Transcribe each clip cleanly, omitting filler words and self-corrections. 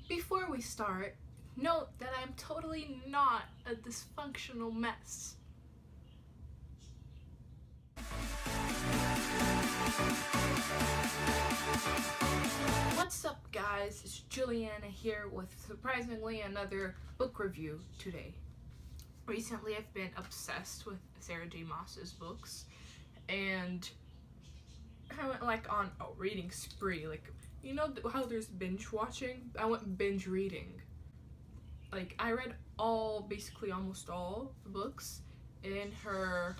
Before we start, note that I'm totally not a dysfunctional mess. What's up, guys? It's Juliana here with surprisingly another book review today. Recently I've been obsessed with Sarah J. Maas's books, and I went like on a reading spree. Like, you know how there's binge watching? I went binge reading. Like, I read basically almost all the books in her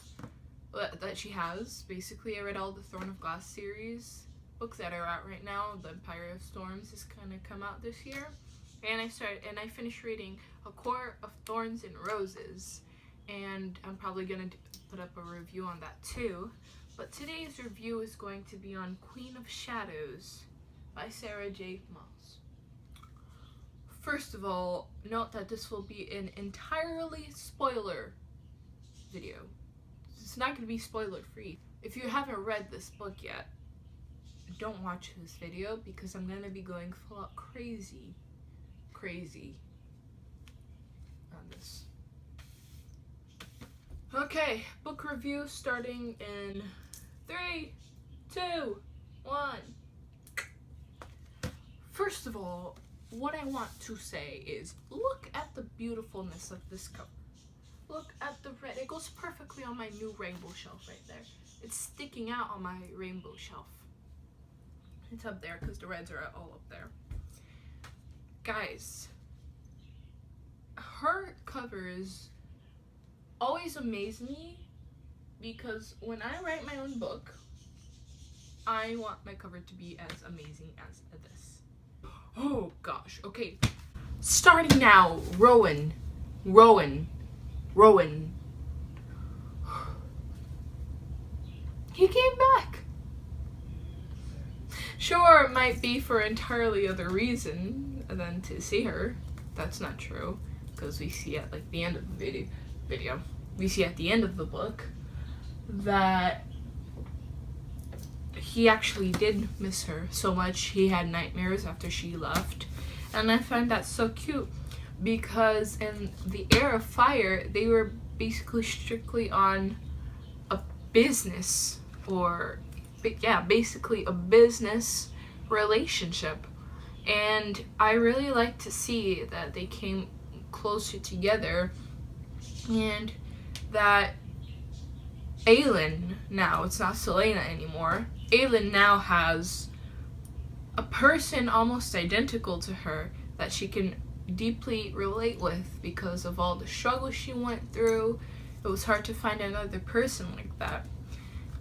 that she has. Basically, I read all the Throne of Glass series books that are out right now. The Empire of Storms is gonna come out this year, and I finished reading A Court of Thorns and Roses, and I'm probably gonna put up a review on that too. But today's review is going to be on Queen of Shadows by Sarah J. Maas. First of all, note that this will be an entirely spoiler video. It's not going to be spoiler free. If you haven't read this book yet, don't watch this video because I'm going to be going full out crazy on this. Okay, book review starting in 3, 2, 1. First of all, what I want to say is, look at the beautifulness of this cover. Look at the red. It goes perfectly on my new rainbow shelf right there. It's sticking out on my rainbow shelf. It's up there because the reds are all up there. Guys, her covers always amaze me because when I write my own book, I want my cover to be as amazing as this. Oh gosh, okay. Starting now, Rowan. He came back. Sure, it might be for entirely other reason than to see her. That's not true, because we see at like the end of the video. We see at the end of the book that he actually did miss her so much he had nightmares after she left, and I find that so cute because in the Heir of Fire they were basically strictly on a business, or yeah, basically a business relationship, and I really like to see that they came closer together, and that Aelin, now it's not Selena anymore, Aelin now has a person almost identical to her that she can deeply relate with because of all the struggles she went through. It was hard to find another person like that.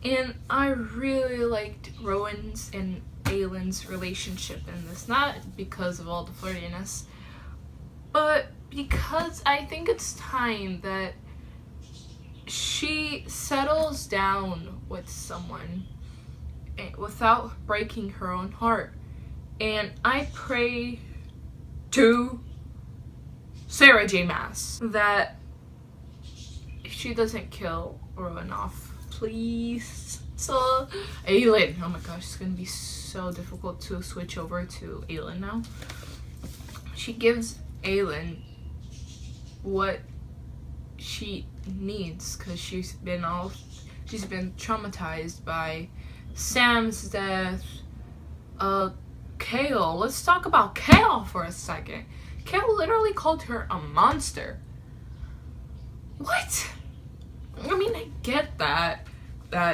And I really liked Rowan's and Aelin's relationship in this, not because of all the flirtiness, but because I think it's time that she settles down with someone without breaking her own heart. And I pray to Sarah J. Maas that she doesn't kill Rowan off, please. So Aelin, oh my gosh, it's gonna be so difficult to switch over to Aelin now. She gives Aelin what she needs because she's been traumatized by Sam's death. Kale, let's talk about Kale for a second. Kale literally called her a monster. What? I mean, I get that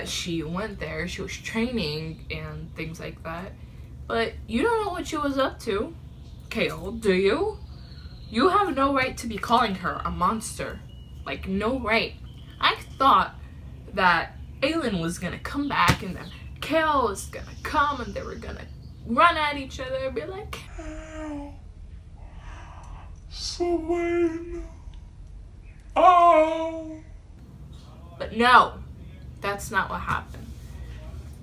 she went there, she was training and things like that, but you don't know what she was up to, Kale, do you? You have no right to be calling her a monster. Like, no right. I thought that Aelin was gonna come back and then Kale was gonna come and they were gonna run at each other and be like, Kale, Selena, oh. But no, that's not what happened.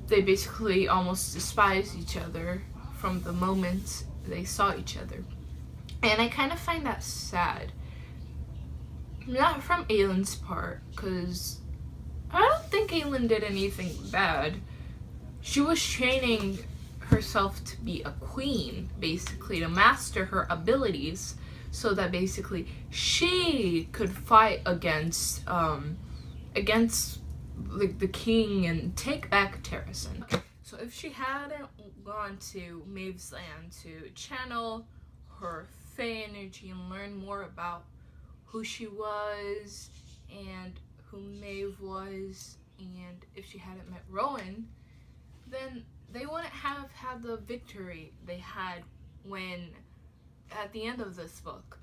They basically almost despised each other from the moment they saw each other. And I kind of find that sad. Not from Aelin's part, because I don't think Aelin did anything bad. She was training herself to be a queen, basically, to master her abilities, so that basically she could fight against the king and take back Terrasen. Okay, so if she hadn't gone to Maeve's land to channel her Fae energy and learn more about who she was and who Maeve was, and if she hadn't met Rowan, then they wouldn't have had the victory they had when, at the end of this book,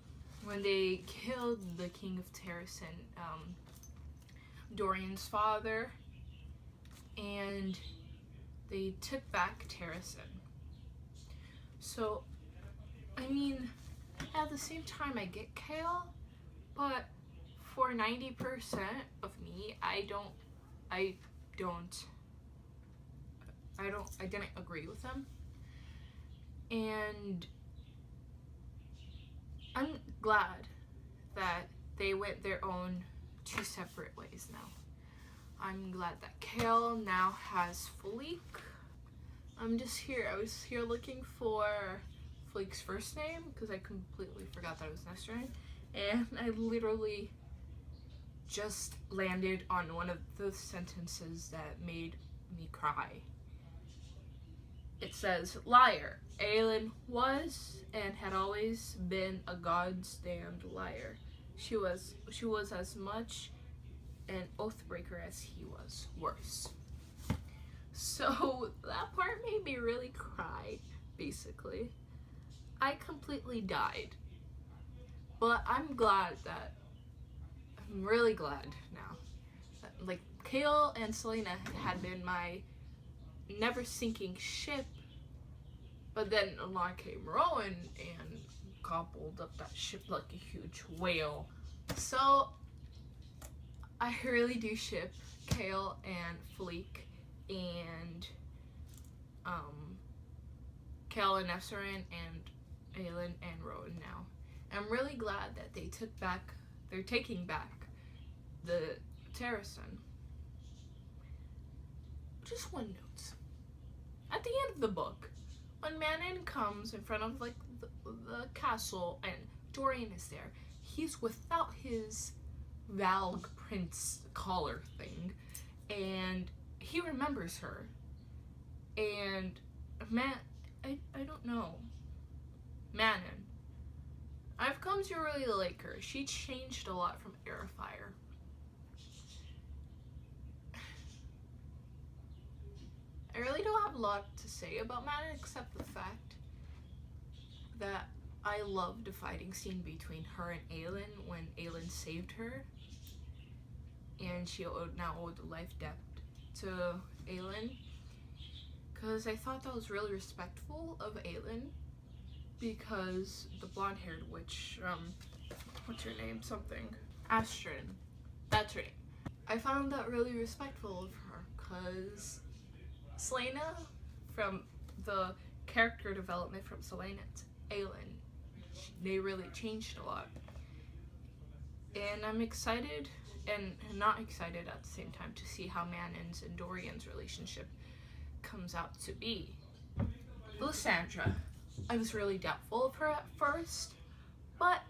when they killed the King of Terrasen, Dorian's father, and they took back Terrasen. So, I mean, at the same time, I get Kale, but for 90% of me, I didn't agree with them. And I'm glad that they went their own two separate ways now. I'm glad that Kale now has Philippe. I was here looking for Philippe's first name because I completely forgot that it was Nestorine, and I literally just landed on one of the sentences that made me cry. It says, "Liar. Aelin was and had always been a goddamned liar. She was as much an oathbreaker as he was, worse." So that part made me really cry, basically. I completely died. But I'm really glad now. Like, Kale and Selena had been my never sinking ship, but then along came Rowan and gobbled up that ship like a huge whale. So I really do ship Kale and Philippe and Kale and Nestorine and Aelin and Rowan now. I'm really glad that they're taking back the Terrasen. Just one note. At the end of the book, when Manon comes in front of like the castle and Dorian is there, he's without his Valg Prince collar thing, and he remembers her. And I don't know. Manon. I've come to really like her. She changed a lot from Airfire. I really don't have a lot to say about Manon except the fact that I loved the fighting scene between her and Aelin when Aelin saved her, and she now owed the life debt to Aelin, because I thought that was really respectful of Aelin, because the blonde-haired witch, what's her name? Astrid. That's her name. I found that really respectful of her, because Selena, from the character development from Selena to Aelin, they really changed a lot. And I'm excited and not excited at the same time to see how Manon's and Dorian's relationship comes out to be. Lysandra, I was really doubtful of her at first, but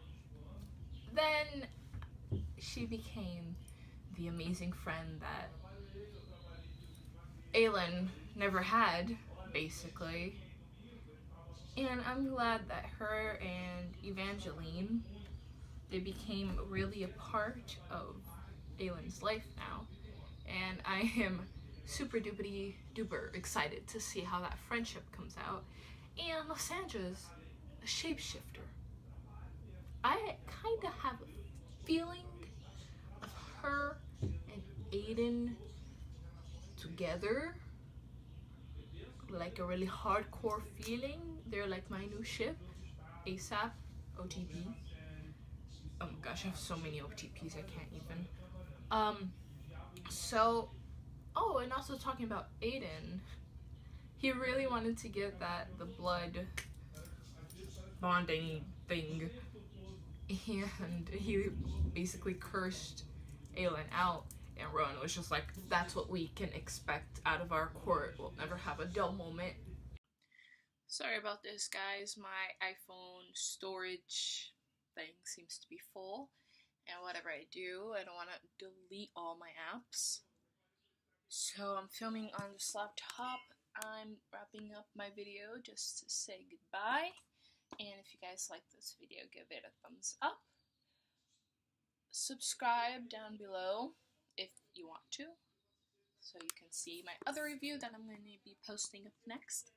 then she became the amazing friend that Aelin never had, basically. And I'm glad that her and Evangeline, they became really a part of Aelin's life now. And I am super duper excited to see how that friendship comes out. And Lysandra's a shapeshifter. I kind of have a feeling of her and Aiden together, like a really hardcore feeling. They're like my new ship, ASAP, OTP. Oh my gosh, I have so many OTPs, I can't even. Oh, and also talking about Aiden, he really wanted to get the blood bonding thing, and he basically cursed Aelin out, and Rowan was just like, that's what we can expect out of our court. We'll never have a dull moment. Sorry about this, guys. My iPhone storage thing seems to be full, and whatever I do, I don't want to delete all my apps. So I'm filming on this laptop. I'm wrapping up my video just to say goodbye. And if you guys like this video, give it a thumbs up. Subscribe down below if you want to, so you can see my other review that I'm going to be posting up next.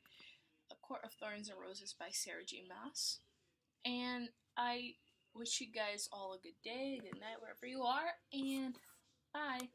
A Court of Thorns and Roses by Sarah J. Maas. And I wish you guys all a good day, good night, wherever you are, and bye.